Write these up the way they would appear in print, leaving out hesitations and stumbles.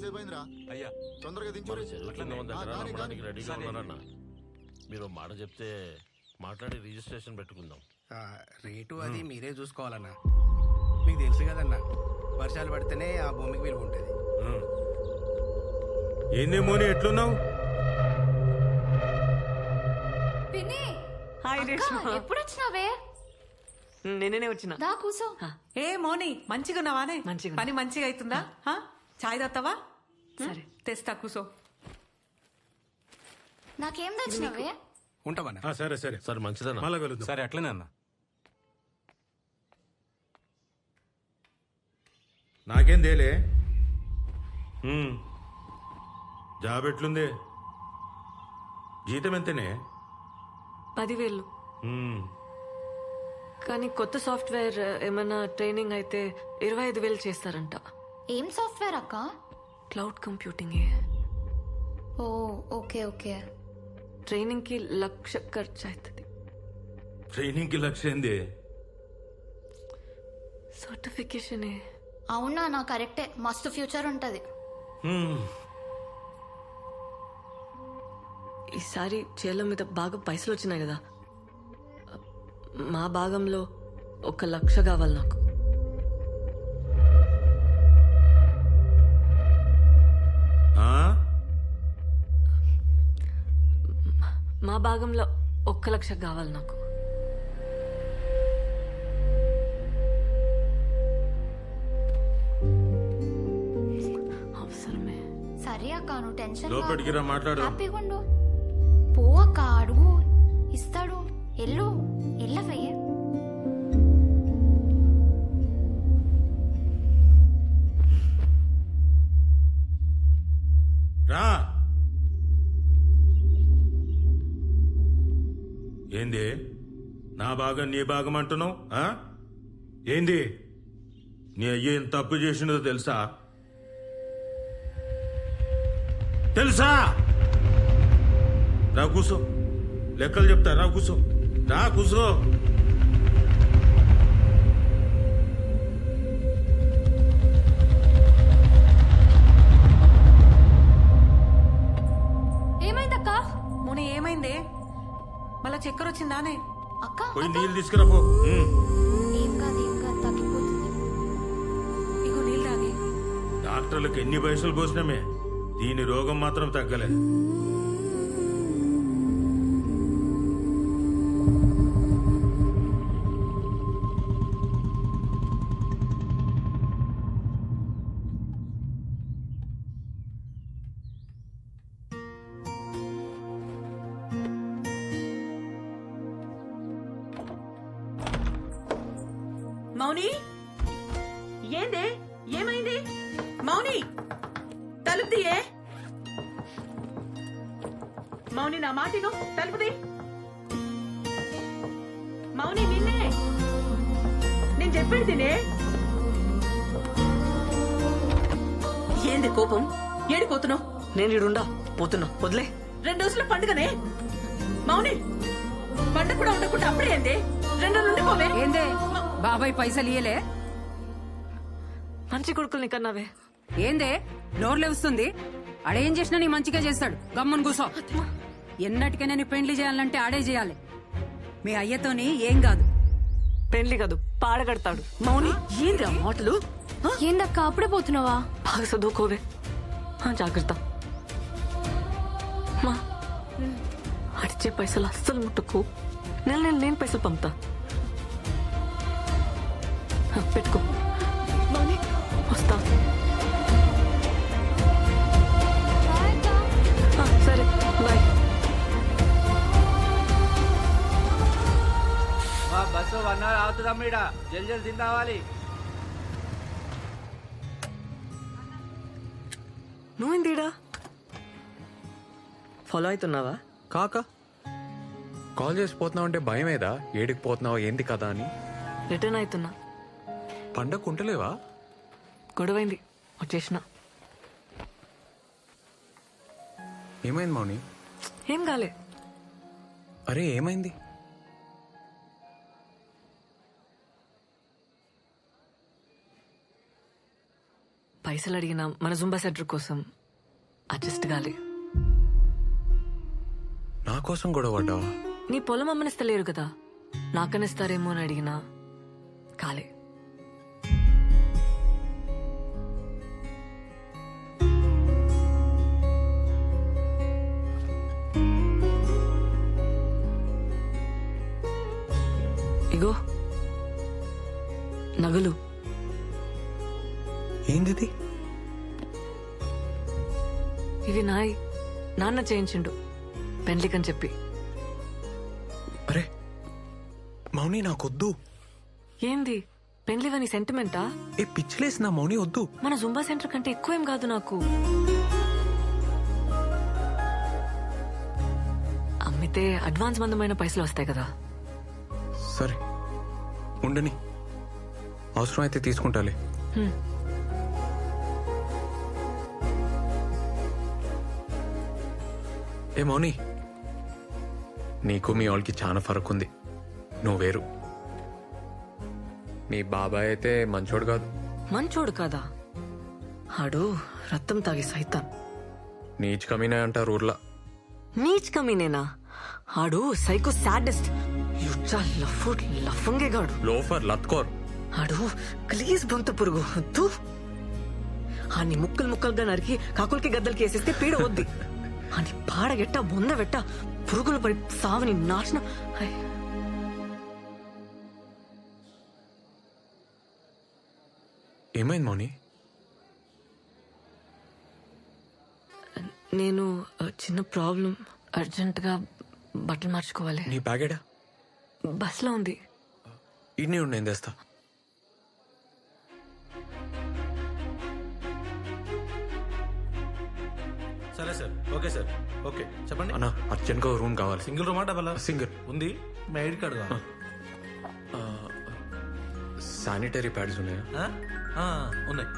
ఎంతసేపు అయిందిరా? అయ్యా తొందరగా దించు. రెడీగా ఉన్నారన్న. మీరు మాట చెప్తే మాట్లాడి రిజిస్ట్రేషన్ పెట్టుకుందాం. రేటు అది మీరే చూసుకోవాలన్నా. మీకు తెలుసు కదన్నా, వర్షాలు పడితేనే ఆ భూమికి విలువ ఉంటుంది. ఏందేమోని ఎట్లున్నావు? ఎప్పుడు వచ్చినావే? నేనే వచ్చిన. దా కూసో. ఏ మోని మంచిగా ఉన్నావానే? పని మంచిగా అవుతుందా? చాయ్ తాగుతావా? సరే తెస్తా, కూసో. నాకేం తెచ్చినావే? ఉంటావన్నా. సరే సరే సరే మంచిదన్నా. మళ్ళా కలుద్దాం. సరే అట్లనే అన్న. నాకేం దేలే. జాబ్ ఎట్లుంది? జీతం ఎంతనే? 10,000. కానీ కొత్త సాఫ్ట్వేర్ ఏమైనా ట్రైనింగ్ అయితే 25,000 చేస్తారంట. ఏం సాఫ్ట్వేర్ అక్క? Cloud computing. Oh okay okay. Training కి 1,00,000 ఖర్చు అవుతుంది. ట్రైనింగ్ కి లక్ష ఏంది? సర్టిఫికేషన్. అవునా? నా కరెక్టే, మస్తు ఫ్యూచర్ ఉంటది. ఈసారి చేల మీద బాగా పైసలు వచ్చినాయి కదా, మా భాగంలో 1,00,000 కావాలి నాకు. మా భాగంలో 1,00,000 కావాలి నాకు. అవసరమే. సరే అక్క, నువ్వు టెన్షన్ లోపలికి రా, మాట్లాడు. హ్యాపీగా ఉండు. పో అక్క, అడుగు, ఇస్తాడు. ఎల్లు ఎల్లవే. రా. ఏంది నా భాగం నీ భాగం అంటున్నావు? ఏంది నీ అయ్య ఎంత తప్పు చేసినదో తెలుసా? తెలుసా? రా కూసో, లెక్కలు చెప్తా. రా కూసో, రా కూసో. ఏమైందక్క? మొన్న ఏమైందే? మళ్ళా చక్కెర వచ్చిందానే? అక్క పోయి నీళ్ళు తీసుకురా పో. ఏం కాదు తగ్గిపోతుంది. ఇగో నీళ్ళు తాగి. డాక్టర్లకు ఎన్ని పైసలు పోసినామే, దీని రోగం మాత్రం తగ్గలే. మౌని, ఏందే? ఏమైంది? మౌని, తలుపు తీయే. మౌని, నా మాటిను, తలుపుది. మౌని, నిన్నే నేను చెప్పేది తినే. ఏంది కోపం? ఏడిపోతున్నావు? నేను ఇడుండా పోతున్నా, వదిలే. 2 రోజుల పండుగనే మౌని. పండుగ కూడా ఉండకుండా అప్పుడే ఏంది? 2 రోజులు ఉండిపోవే. ఏందే బాబాయ్ పైసలు ఇయ్యలే? మంచి కొడుకుల్ని కన్నావే. ఏందే నోర్లే వస్తుంది? ఆడేం చేసినా నీ మంచిగా చేస్తాడు. గమ్మున కూసో. ఎన్నటికైనా నీ పెండ్లి చేయాలంటే ఆడే చేయాలి. మీ అయ్యతోని ఏం కాదు. పెళ్లి కాదు, పాడగడతాడు. మౌని, ఏంది ఆ మాటలు? ఏందక్క అప్పుడే పోతున్నావా? బాగా చదువుకోవే. జాగ్రత్త. మా అడిచే పైసలు అస్సలు ముట్టుకు. నేను పైసలు పంపుతా. పెట్టుకో. మౌని, వస్తా. సరే, బాయ్. బస్సు 1 అవర్ అవుతుందమ్మా. జల్ది తిందావాలి. నువ్వేందిడా? ఫాలో అవుతున్నావా? కాక కాల్ చేసి పోతున్నావు అంటే భయమేదా? ఏడికి పోతున్నావు ఏంది కదా అని. రిటర్న్ అవుతున్నా. పండగ ఉంటలేవా? గొడవైంది, వచ్చేసిన. ఏమైంది మౌని? ఏం కాలే. అరే ఏమైంది? పైసలు అడిగినా మన జుంబా సెంటర్ కోసం అడ్జస్ట్ కాలే. నా కోసం గొడవ పడ్డావా? నీ పొలం అమ్మనిస్తలేరు కదా, నాకనిస్తారేమో అని అడిగినా కాలే. ఇగో నగలు. ఏంది? ఇవి నాయి, నాన్న చేయించిండు పెండ్లికని చెప్పి. అరే మౌని నాకొద్దు. ఏంది పెండ్లివని సెంటిమెంటా? ఏ పిచ్చిలేసి నా మౌని వద్దు. మన జుంబా సెంటర్ కంటే ఎక్కువేం కాదు నాకు. అమ్మితే అడ్వాన్స్ మందమైన పైసలు వస్తాయి కదా. సరే ఉండని, అవసరం అయితే తీసుకుంటాలే. ఏ మౌని, నీకు మీ వాళ్ళకి చాలా ఫరక్ ఉంది. నువ్వు వేరు. మీ బాబాయ్ అయితే మంచోడు కాదు. మంచోడు కాదా? ఆడు రక్తం తాగి సైతాన్. నీచ్ కమీనే అంటారు ఊర్లా. నీచ్ కమీనేనా? ఆడు సైకో సాడెస్ట్, యుచ్చా లఫంగేగాడు. లోఫర్ లత్కోర్. ఆడు ప్లీజ్ బొంత పురుగు వద్దు. ఆని ముక్కలు ముక్కలుగా నరికి కాకులకి గద్దలకి వేసేస్తే పీడ వద్ది. అని పాడగెట్ట బొందవెట్ట పురుగులు పడి సావని నాశనం. ఏమైంది మౌని? నేను చిన్న ప్రాబ్లం, అర్జెంటుగా బట్టలు మార్చుకోవాలి. నీ బ్యాగేడా? బస్లో ఉంది. ఇన్ని నేను తెస్తా. సరే సార్, ఓకే సార్, ఓకే చెప్పండి. అన్నా అర్జెంట్గా రూమ్ కావాలి. Single రూమా double? సింగిల్ ఉంది. మీ ఐడి కార్డు కావాలి. శానిటరీ ప్యాడ్స్ ఉన్నాయా? ఉన్నాయి.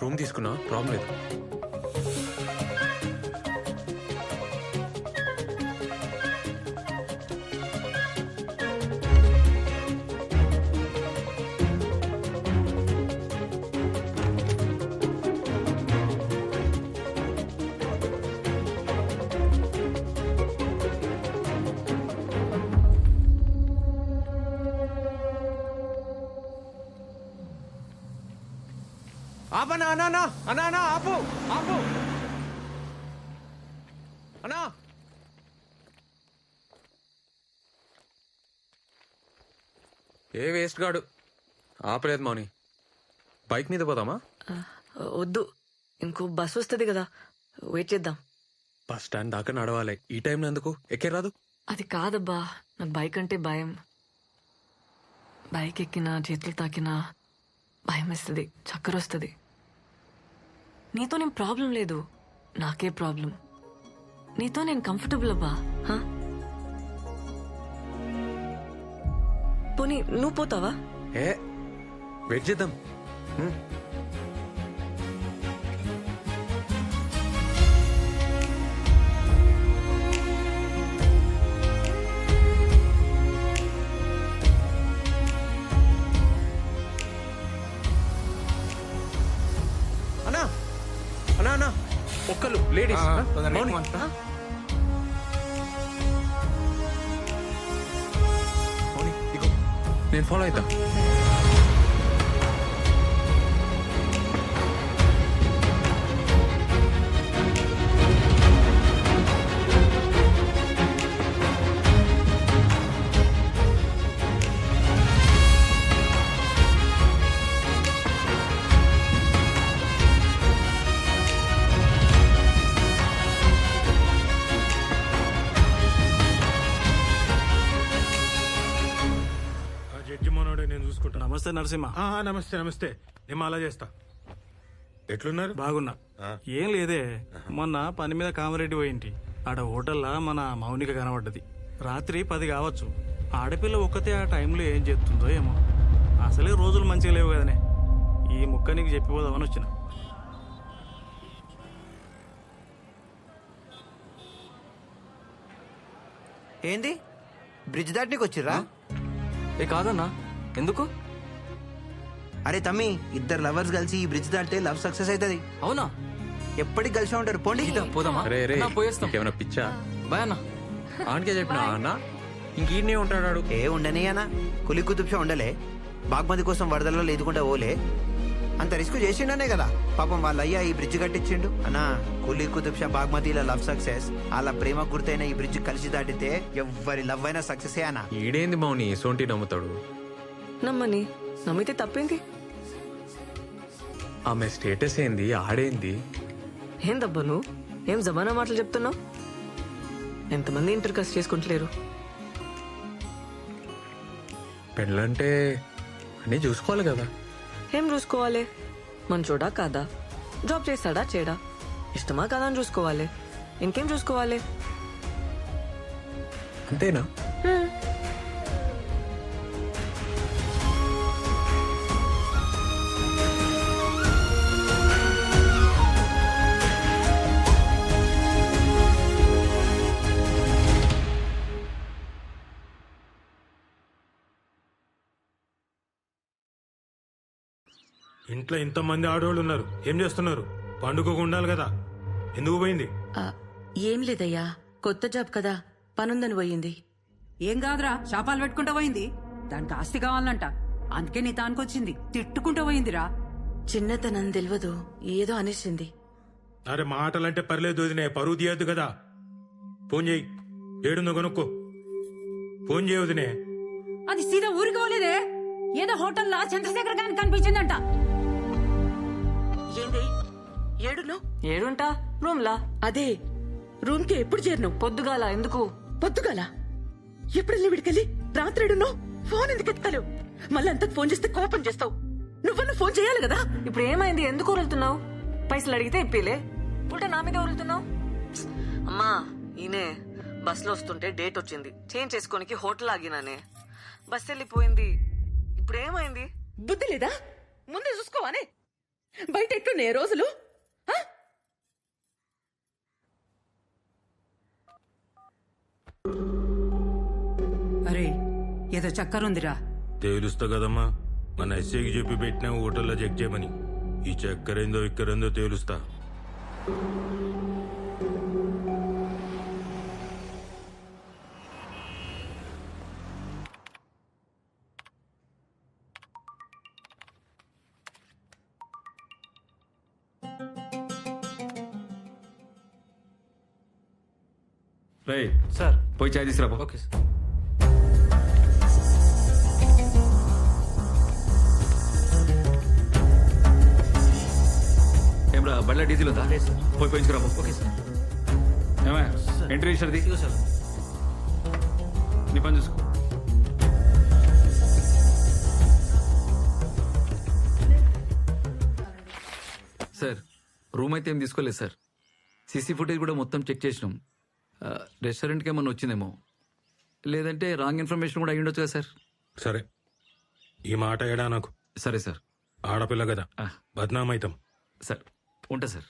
రూమ్ తీసుకున్నా, ప్రాబ్లం లేదు. ఆపనా అన్నా అన్నా అన్నా అన్నా ఆపు ఆపు అన్నా. ఏ వేస్ట్ గాడు ఆపలేదు మౌని. బైక్ మీద పోదామా? వద్దు, ఇంకో బస్ వస్తుంది కదా, వెయిట్ చేద్దాం. బస్ స్టాండ్ దాకా నడవాలి. ఈ టైంలో ఎందుకు? ఎక్కే రాదు? అది కాదబ్బా, నాకు బైక్ అంటే భయం. బైక్ ఎక్కినా చేతులు తాకినా భయం వేస్తుంది, చక్కర వస్తుంది. నీతో నేను ప్రాబ్లం లేదు, నాకే ప్రాబ్లం. నీతో నేను కంఫర్టబుల్ అబ్బా. పోనీ నువ్వు పోతావా? ఏ వెయిట్ చేద్దాం. అన్నా అన్నా అన్నా ఒక్కలు లేడీస్. మౌని ఇగో నేను ఫాలో అవుతా. నేను చూసుకుంటా. నమస్తే నరసింహ. నమస్తే నమస్తే. నేను అలా చేస్తా. ఎట్లున్నారు? బాగున్నా. ఏం లేదే, మొన్న పని మీద కామారెడ్డి పోయింటి. ఆడ హోటల్లా మన మౌనిక కనబడ్డది. రాత్రి 10 కావచ్చు. ఆడపిల్ల ఒక్కతే ఆ టైంలో ఏం చేస్తుందో ఏమో. అసలే రోజులు మంచిగా లేవు కదనే. ఈ ముక్క నీకు చెప్పిపోదామని వచ్చిన. ఏంది బ్రిడ్జ్ దాటనీకి వచ్చిర్రా? ఏ కాదన్నా, ఎందుకు? అరే తమ్మి, ఇద్దరు లవర్స్ కలిసి ఈ బ్రిడ్జ్ దాటితే లవ్ సక్సెస్ అవుతుంది. అవునా? ఎప్పటికి కలిసి ఉంటారు. పోండి. పోదామా? రే రే అన్నా, పోయేస్తాం. ఏమైనా పిచ్చా? బాయ్ అన్న. ఆనకే చెప్పినా అన్న ఇంకీడనే ఉంటాడు. ఏ ఉండని అన్న, కులి కుతుబ్షా ఉండలే, బాగ్మతి కోసం వరదల్లో లేదుకుంటా ఓలే, అంత రిస్క్ చేసిండనే కదా పాపం వాళ్ళ అయ్యా ఈ బ్రిడ్జ్ కట్టించిండు. అన్నా కులి కుతుబ్షా బాగ్మతిల లవ్ సక్సెస్, వాళ్ళ ప్రేమ గుర్తైన ఈ బ్రిడ్జ్ కలిసి దాటితే ఎవ్వరి లవ్ అయినా సక్సెస్ అన్నా. ఈడేంది మౌని సోంటి నమ్ముతాడు? నమ్మని, నమ్మితే తప్పేంది? ఆమె స్టేటస్ ఏంది, ఆడేంది? ఏం దబ్బా నువ్వు ఏం జమానా మాటలు చెప్తున్నావు? ఎంతమంది ఇంటర్ కాస్ట్ చేసుకుంటలేరు? పెళ్ళంటే అన్నీ చూసుకోవాలి కదా. ఏం చూసుకోవాలి? మంచోడా కాదా, జాబ్ చేస్తాడా చేయడా, ఇష్టమా కాదా అని చూసుకోవాలి. ఇంకేం చూసుకోవాలి? అంతేనా? ఇంట్లో ఇంతమంది ఆడవాళ్ళు ఉన్నారు, ఏం చేస్తున్నారు? పండుగకు ఉండాలి కదా, ఎందుకు పోయింది? ఏం లేదయ్యా, కొత్త జాబ్ కదా, పనుందని పోయింది. ఏం కాదురా, శాపాలు పెట్టుకుంటూ పోయింది. దానికి ఆస్తి కావాలంట, అందుకే నీ తానుకొచ్చింది. తిట్టుకుంటూ పోయిందిరా. చిన్నతనం తెలియదు, ఏదో అనేసింది. అరే మాటలంటే పర్లేదు వదినే, పరువు తీయద్దు కదా. ఫోన్ చేయి, ఏడుందో కనుక్కో. ఫోన్ చేయ వదినే. అది సీదా ఊరికి పోలేదే, ఏదో హోటల్లో చంద్రశేఖర్ గారికి కనిపించిందంట. ఏంది ఏడును? ఏడుంటా రూమ్ లా. అదే రూమ్ కి ఎప్పుడు చేరిను? పొద్దుగాల. ఎందుకు పొద్దుగాల? ఎప్పుడెళ్ళి విడికెళ్ళి రాత్రేడును? ఫోన్ ఎందుకు ఎత్తావు? మళ్ళీ అంతకు ఫోన్ చేస్తే కోపం చేస్తావు. నువ్వన్నా ఫోన్ చేయాలి కదా. ఇప్పుడు ఏమైంది? ఎందుకు వదులుతున్నావు? పైసలు అడిగితే ఇప్పిలే, ఉల్టా నా మీద వదులుతున్నావు. అమ్మా ఈయనే బస్ లో వస్తుంటే డేట్ వచ్చింది, చేంజ్ చేసుకోనికి హోటల్ ఆగినానే, బస్ వెళ్ళిపోయింది. ఇప్పుడు ఏమైంది? బుద్ధి లేదా? ముందే చూసుకోవానే, బయట ఎట్లున్నాయి రోజులు? అరే ఏదో చక్కరుందిరా. తేలుస్తా కదమ్మా, మన ఎస్ఐకి చెప్పి పెట్టినా హోటల్లో చెక్ చేయమని. ఈ చక్కరేందో ఇక్కరేందో తేలుస్తా. రే సార్, పోయి చాయ్ తీసుకురా. Okay sir. ఏమ్రా బండ్ల డీజిల్ ఉందా? పోయి పోయించుకురా. Okay sir. ఏమయ్యా ఎంట్రీ ఇచ్చారు సార్? నీ పని చూసుకో. సార్ రూమ్ అయితే ఏం తీసుకోలేదు సార్, సీసీ ఫుటేజ్ కూడా మొత్తం చెక్ చేసినాం. రెస్టారెంట్కి ఏమన్నా వచ్చిందేమో, లేదంటే రాంగ్ ఇన్ఫర్మేషన్ కూడా అయ్యుండొచ్చు కదా సార్. సరే, ఈ మాట ఏడా నాకు. సరే సార్. ఆడపిల్ల కదా, బద్నామైతాం. సార్ ఉంటా సార్.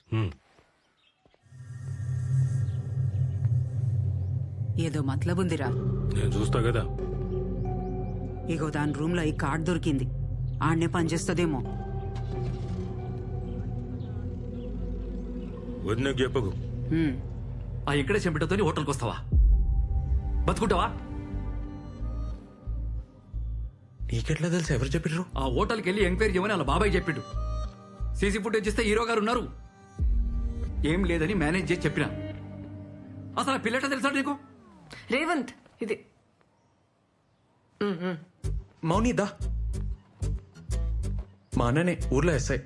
ఏదో మతలబుందిరా. నేను చూస్తా కదా. ఇగో దాని రూమ్ లో ఈ కార్డ్ దొరికింది, ఆడనే పనిచేస్తుందేమో. వదినకు చెప్పకు. ఆ ఇక్కడే చెంపటతో హోటల్కి వస్తావా? బతుకుంటావా? నీకెట్లా తెలుసు? ఎవరు చెప్పిర్రు? ఆ హోటల్కి వెళ్ళి ఎంక్వైరీ చేయమని వాళ్ళ బాబాయ్ చెప్పిండు. సీసీ ఫుటేజ్ ఇస్తే హీరో గారు ఉన్నారు, ఏం లేదని మేనేజ్ చేసి చెప్పిన. అసలు పిల్లట తెలుసా నీకు? రేవంత్ ఇది మౌని దా, మా అన్ననే ఊర్లో ఎస్ఐ.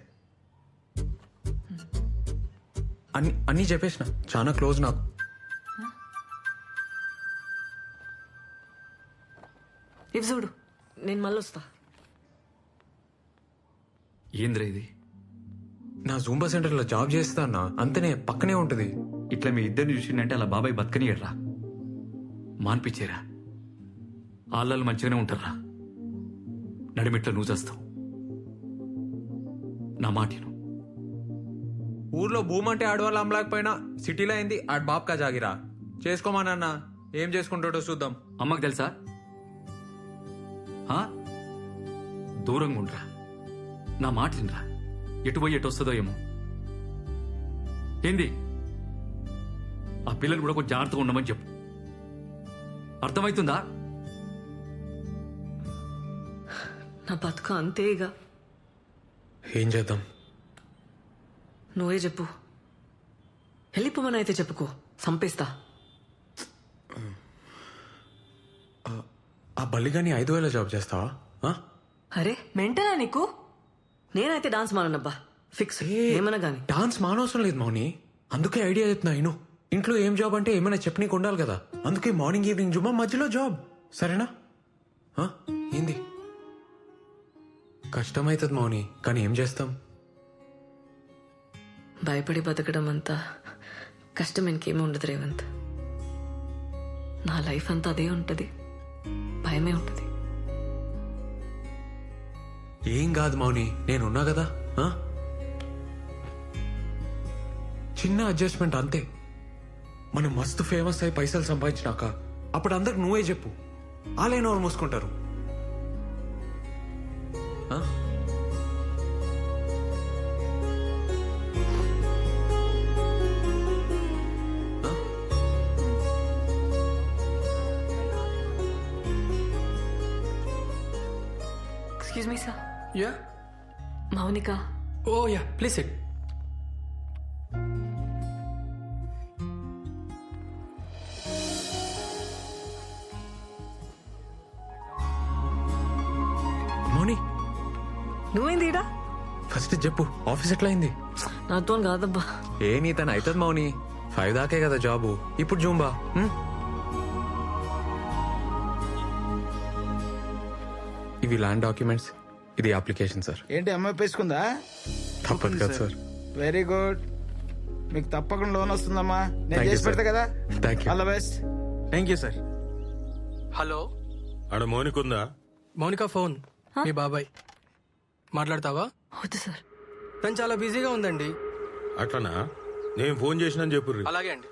అన్నీ చెప్పేసిన, చాలా క్లోజ్ నాకు. ఇవి చూడు, నేను మళ్ళీ వస్తా. ఏంద్రా ఇది? నా జూంబా సెంటర్లో జాబ్ చేస్తా అన్న, అంతనే పక్కనే ఉంటుంది. ఇట్లా మీ ఇద్దరిని చూసిందంటే అలా బాబాయ్ బతకనియడ్రా, మాన్పించేరా. ఆళ్ళలు మంచిగానే ఉంటారా, నడిమిట్లో నువ్వు చేస్తావు. నా మాటను ఊర్లో భూమి అంటే ఆడవాళ్ళు అమ్మలేకపోయినా సిటీలో అయింది ఆడ బాబ్కా జాగిరా చేసుకోమానన్నా. ఏం చేసుకుంటాడో చూద్దాం. అమ్మకు తెలుసా? ఆ? దూరంగా ఉండరా, నా మాట వినరా. ఎటు పోయి ఎటు వస్తుందో ఏమో. ఏంది? ఆ పిల్లలు కూడా కొంచెం జాగ్రత్తగా ఉండమని చెప్పు. అర్థమవుతుందా? నా బతుక అంతేగా. ఏం చేద్దాం? నువ్వే చెప్పు. వెళ్ళిపోమని అయితే చెప్పుకో, సంపేస్తా. ఆ బల్లిగాని 5,000 జాబ్ చేస్తావా? ఆ? అరే మెంటలా నీకు? నేనైతే డాన్స్ మానబ్బా, ఫిక్స్. ఏమన్నా గాని డాన్స్ మానవసరం లేదు మౌని, అందుకే ఐడియా చెప్తున్నా. ఇను ఇంట్లో ఏం జాబ్ అంటే ఏమైనా చెప్పనీకి ఉండాలి కదా, అందుకే మార్నింగ్ ఈవినింగ్ జుమ్మా, మధ్యలో జాబ్. సరేనా? ఆ? ఏంది? కష్టమవుతుంది మౌని, కానీ ఏం చేస్తాం? భయపడి బతకడం అంతా కష్టం ఇంకేమీ ఉండదు రేవంత్. నా లైఫ్ అంతా అదే ఉంటది, భయమే ఉంటది. ఏం కాదు మౌని, నేనున్నా కదా. ఆ? చిన్న అడ్జస్ట్మెంట్ అంతే. మనం మస్తు ఫేమస్ అయి పైసలు సంపాదించినాక అప్పుడు అందరికి నువ్వే చెప్పు, ఆలైన వాళ్ళు మూసుకుంటారు. ఆ? Excuse me sir. Yeah. Monika. Oh yeah, please sit. Mouni నువ్వేంది ఈడ? ఫస్ట్ చెప్పు, ఆఫీస్ ఎట్లా అయింది? నాతో కాదబ్బా. ఏ నీ తను అవుతుంది మౌని, 5 దాకే కదా జాబు. ఇప్పుడు జూంబా. ఇవి ల్యాండ్ డాక్యుమెంట్స్, ఇది అప్లికేషన్ సార్. ఏంటి అమ్మాయి పేసుకుందా? తప్పదు కదా సార్. వెరీ గుడ్, మీకు తప్పకుండా లోన్ వస్తుందమ్మా. నేను Thank you, చేసి పెడతా sir. కదా. Thank you. All the best. Thank you sir. Hello, ఆడ మౌనికుందా? మౌనిక ఫోన్ మీ బాబాయ్. మాట్లాడతావా? వద్దు సార్. తను చాలా బిజీగా ఉందండి. అట్లనా? నేను ఫోన్ చేసినా చెప్పుర్రి. అలాగే అండి.